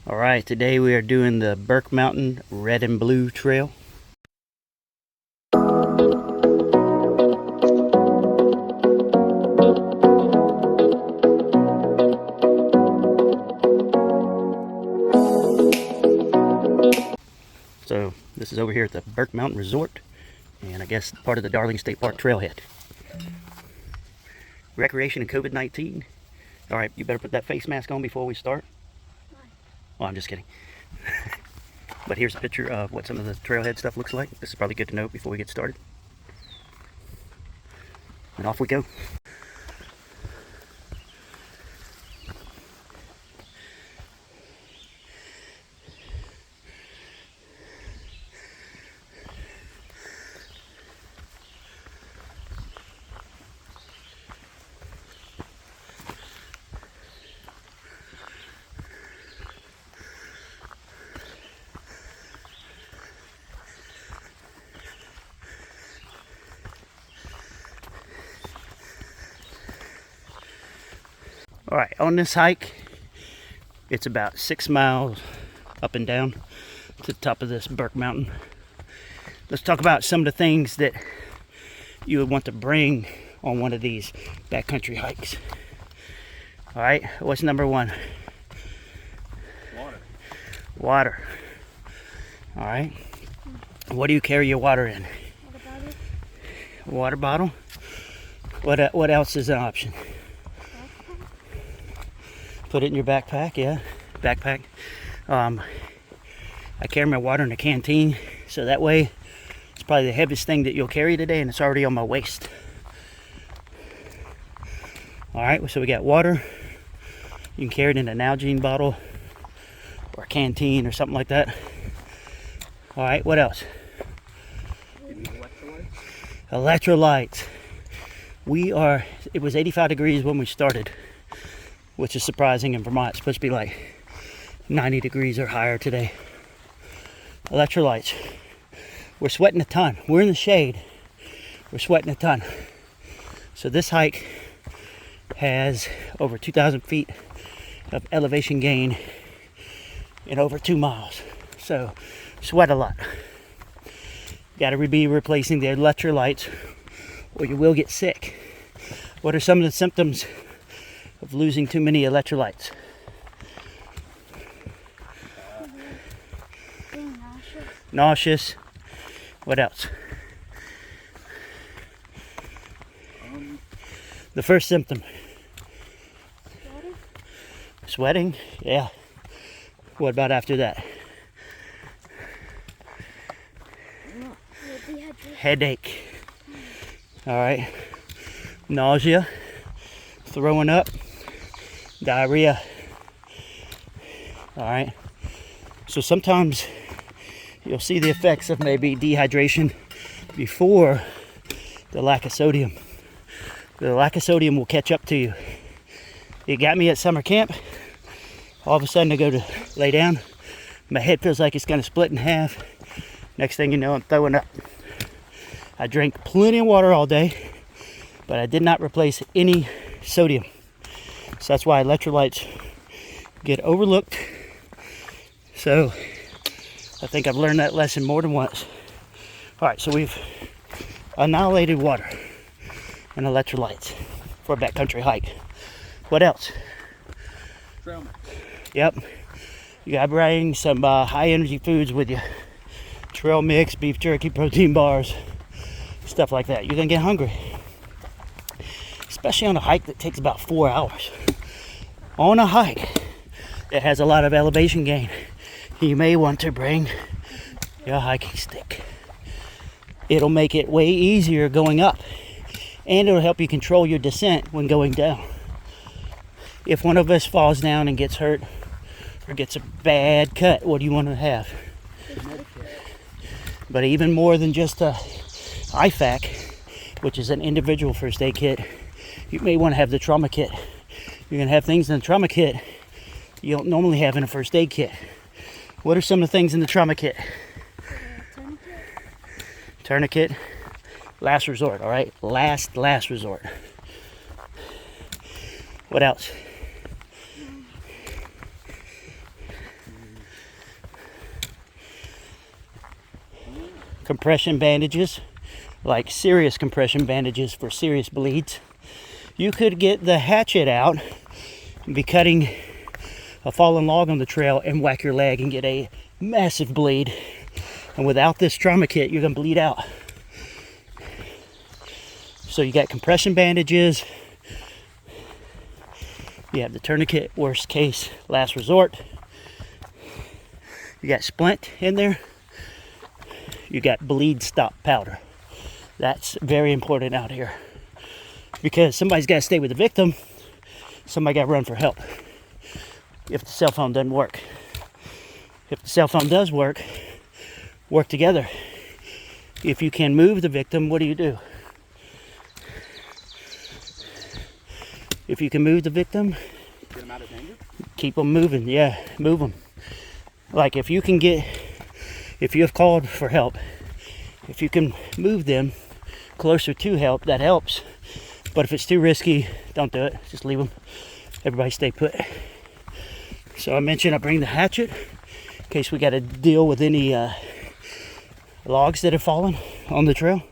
Alright, today we are doing the Burke Mountain Red and Blue Trail. So this is over here at the Burke Mountain Resort, and I guess part of the Darling State Park trailhead. Recreation and COVID-19. Alright, you better put that face mask on before we start. Oh, I'm just kidding. But here's a picture of what some of the trailhead stuff looks like. This is probably good to know before we get started. And off we go. Alright, on this hike, it's about 6 miles up and down to the top of this Burke Mountain. Let's talk about some of the things that you would want to bring on one of these backcountry hikes. Alright, what's number one? Water. Water. Alright. What do you carry your water in? Water bottle. What else is an option? Put it in your backpack, yeah. Backpack. I carry my water in a canteen, so that way it's probably the heaviest thing that you'll carry today, and it's already on my waist. Alright, so we got water. You can carry it in an Nalgene bottle or a canteen or something like that. Alright, what else? Electrolytes. It was 85 degrees when we started, which is surprising in Vermont. It's supposed to be like 90 degrees or higher today. Electrolytes. We're sweating a ton. We're in the shade. We're sweating a ton. So this hike has over 2,000 feet of elevation gain in over 2 miles. So sweat a lot. Got to be replacing the electrolytes or you will get sick. What are some of the symptoms of losing too many electrolytes? Nauseous. What else? The first symptom. Sweating. Yeah. What about after that? Headache. All right. Nausea. Throwing up. Diarrhea. All right. So sometimes you'll see the effects of maybe dehydration before the lack of sodium. The lack of sodium will catch up to you. It got me at summer camp. All of a sudden I go to lay down. My head feels like it's going to split in half. Next thing you know, I'm throwing up. I drank plenty of water all day, but I did not replace any sodium. So that's why electrolytes get overlooked. So I think I've learned that lesson more than once. All right, so we've annihilated water and electrolytes for a backcountry hike. What else? Trail mix. Yep. You gotta bring some high energy foods with you. Trail mix, beef jerky, protein bars, stuff like that. You're gonna get hungry. Especially on a hike that takes about 4 hours. On a hike that has a lot of elevation gain, you may want to bring your hiking stick. It'll make it way easier going up, and it'll help you control your descent when going down. If one of us falls down and gets hurt or gets a bad cut, what do you want to have? But even more than just a IFAC, which is an individual first aid kit, you may want to have the trauma kit. You're going to have things in the trauma kit you don't normally have in a first aid kit. What are some of the things in the trauma kit? Tourniquet. Last resort, all right? Last resort. What else? compression bandages, like serious compression bandages for serious bleeds. You could get the hatchet out and be cutting a fallen log on the trail and whack your leg and get a massive bleed. And without this trauma kit, you're gonna bleed out. So you got compression bandages, you have the tourniquet, worst case, last resort. You got splint in there. You got bleed stop powder. That's very important out here, because somebody's got to stay with the victim. Somebody got to run for help if the cell phone doesn't work. If the cell phone does work, work together. If you can move the victim, what do? If you can move the victim, Get them out of danger? keep them moving. Yeah, move them. Like if you have called for help, if you can move them closer to help, that helps. But if it's too risky, don't do it. Just leave them. Everybody stay put. So I mentioned I bring the hatchet in case we got to deal with any logs that have fallen on the trail.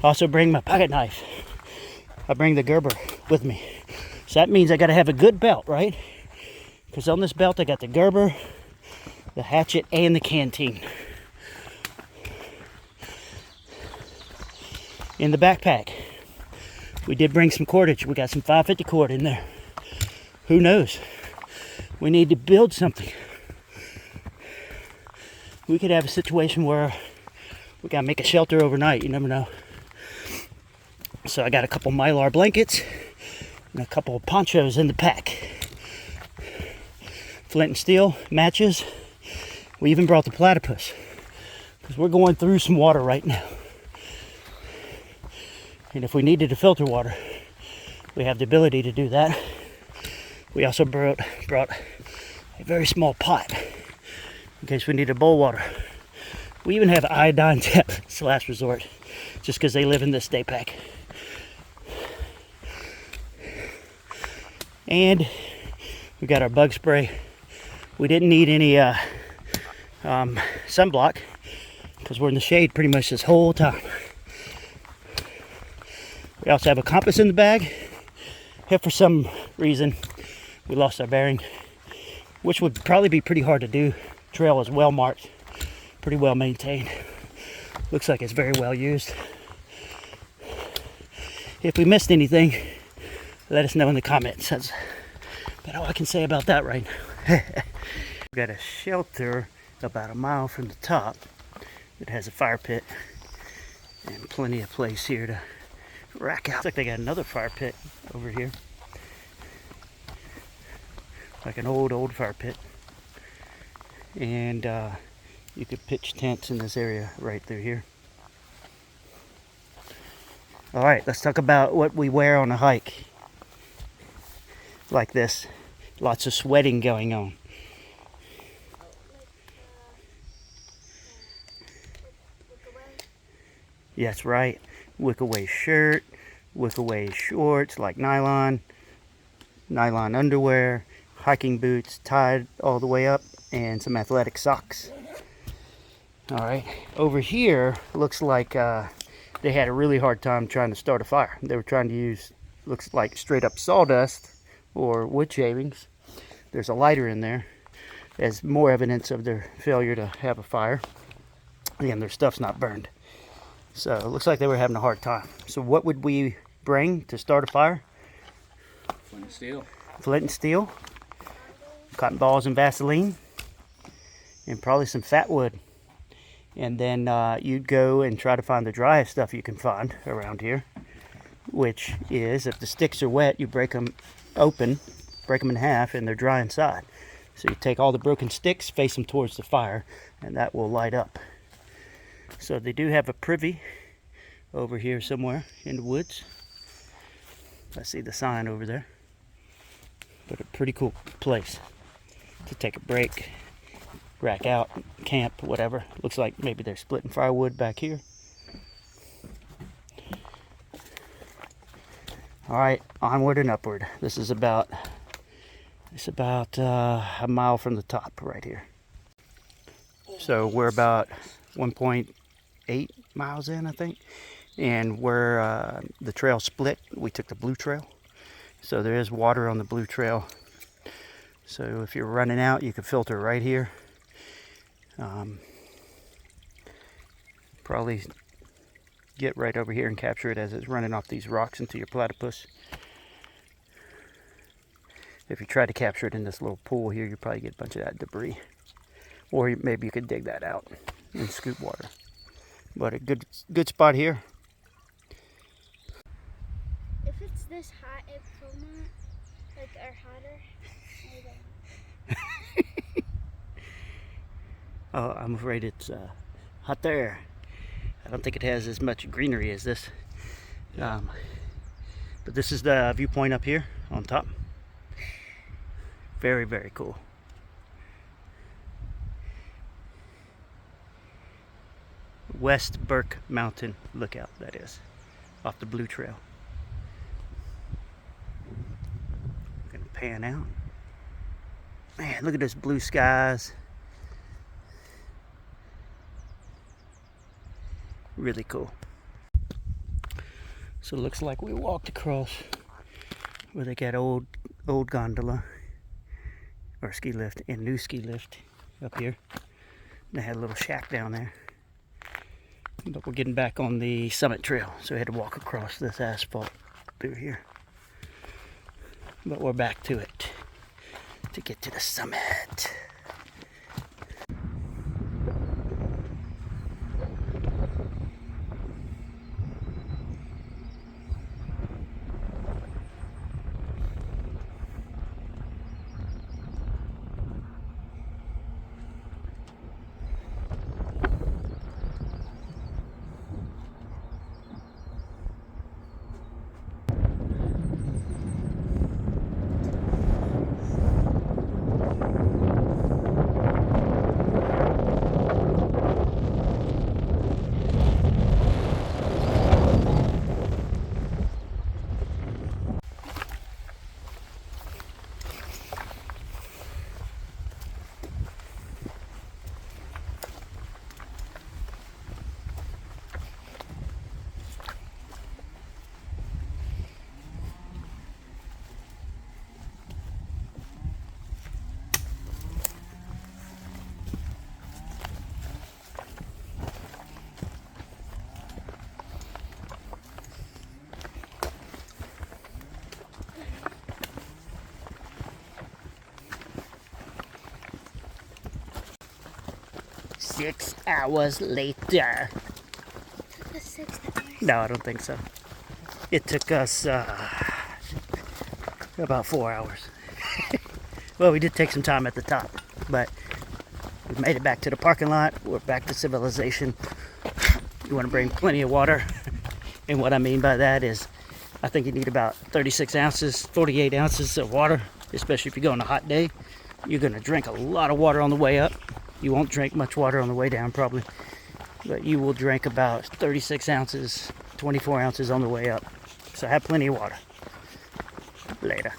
Also bring my pocket knife. I bring the Gerber with me. So that means I got to have a good belt, right? Because on this belt I got the Gerber, the hatchet, and the canteen. In the backpack, we did bring some cordage. We got some 550 cord in there. Who knows? We need to build something. We could have a situation where we gotta make a shelter overnight. You never know. So I got a couple Mylar blankets and a couple of ponchos in the pack. Flint and steel, matches. We even brought the platypus because we're going through some water right now. And if we needed to filter water, we have the ability to do that. We also brought a very small pot in case we needed bowl water. We even have iodine tablets, last resort, just because they live in this day pack. And we got our bug spray. We didn't need any sunblock because we're in the shade pretty much this whole time. We also have a compass in the bag. If for some reason we lost our bearing, which would probably be pretty hard to do. Trail is well marked, pretty well maintained. Looks like it's very well used. If we missed anything, let us know in the comments. That's about all I can say about that right now. We've got a shelter about a mile from the top. It has a fire pit and plenty of place here to rack out. Looks like they got another fire pit over here. Like an old fire pit. And you could pitch tents in this area right through here. Alright, let's talk about what we wear on a hike. Like this. Lots of sweating going on. Yeah, that's right. Wick away shirt, wick away shorts like nylon underwear, hiking boots tied all the way up, and some athletic socks. All right, over here looks like they had a really hard time trying to start a fire. They were trying to use, looks like straight up sawdust or wood shavings. There's a lighter in there as more evidence of their failure to have a fire. And their stuff's not burned. So it looks like they were having a hard time. So what would we bring to start a fire? Flint and steel. Flint and steel, cotton balls and Vaseline, and probably some fat wood. And then you'd go and try to find the driest stuff you can find around here, which is, if the sticks are wet, you break them open, break them in half, and they're dry inside. So you take all the broken sticks, face them towards the fire, and that will light up. So they do have a privy over here somewhere in the woods. I see the sign over there. But a pretty cool place to take a break, rack out, camp, whatever. Looks like maybe they're splitting firewood back here. All right, onward and upward. This is about a mile from the top right here. So we're about 1.8 miles in, I think. And where the trail split, we took the blue trail. So there is water on the blue trail. So if you're running out, you can filter right here. Probably get right over here and capture it as it's running off these rocks into your platypus. If you try to capture it in this little pool here, you probably get a bunch of that debris. Or maybe you could dig that out and scoop water. But a good spot here. If it's this hot in Vermont, like or hotter, Oh, I'm afraid it's hot there. I don't think it has as much greenery as this. But this is the viewpoint up here on top. Very, very cool. West Burke Mountain lookout, that is, off the Blue Trail. Gonna pan out. Man, look at those blue skies. Really cool. So it looks like we walked across where they got old gondola or ski lift and new ski lift up here. They had a little shack down there. But we're getting back on the summit trail, so we had to walk across this asphalt through here. But we're back to it to get to the summit. Six hours later. the 6 hours. No, I don't think so. It took us about 4 hours. Well, we did take some time at the top, but we made it back to the parking lot. We're back to civilization. You want to bring plenty of water. And what I mean by that is I think you need about 36 ounces, 48 ounces of water, especially if you go on a hot day. You're going to drink a lot of water on the way up. You won't drink much water on the way down probably, but you will drink about 36 ounces, 24 ounces on the way up. So have plenty of water. Later.